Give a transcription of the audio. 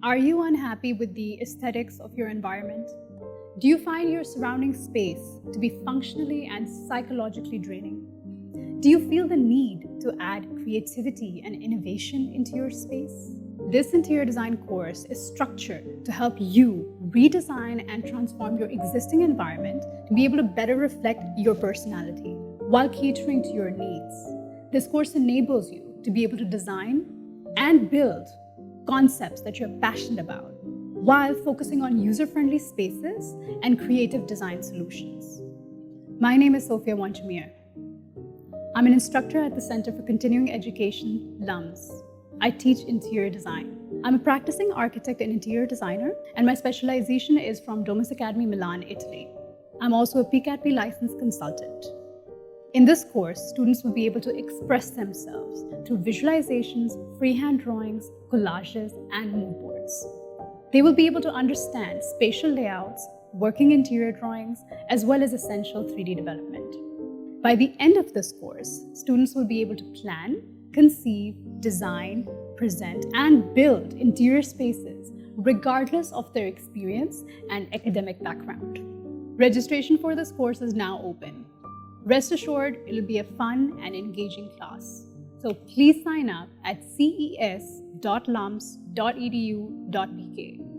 Are you unhappy with the aesthetics of your environment? Do you find your surrounding space to be functionally and psychologically draining? Do you feel the need to add creativity and innovation into your space? This interior design course is structured to help you redesign and transform your existing environment to be able to better reflect your personality while catering to your needs. This course enables you to be able to design and build concepts that you're passionate about while focusing on user-friendly spaces and creative design solutions. My name is Sophia Wanchamir. I'm an instructor at the Center for Continuing Education, LUMS. I teach interior design. I'm a practicing architect and interior designer, and my specialization is from Domus Academy, Milan, Italy. I'm also a PCADP licensed consultant. In this course, students will be able to express themselves through visualizations, freehand drawings, collages, and mood boards. They will be able to understand spatial layouts, working interior drawings, as well as essential 3D development. By the end of this course, students will be able to plan, conceive, design, present, and build interior spaces regardless of their experience and academic background. Registration for this course is now open. Rest assured, it'll be a fun and engaging class. So please sign up at ces.lums.edu.pk.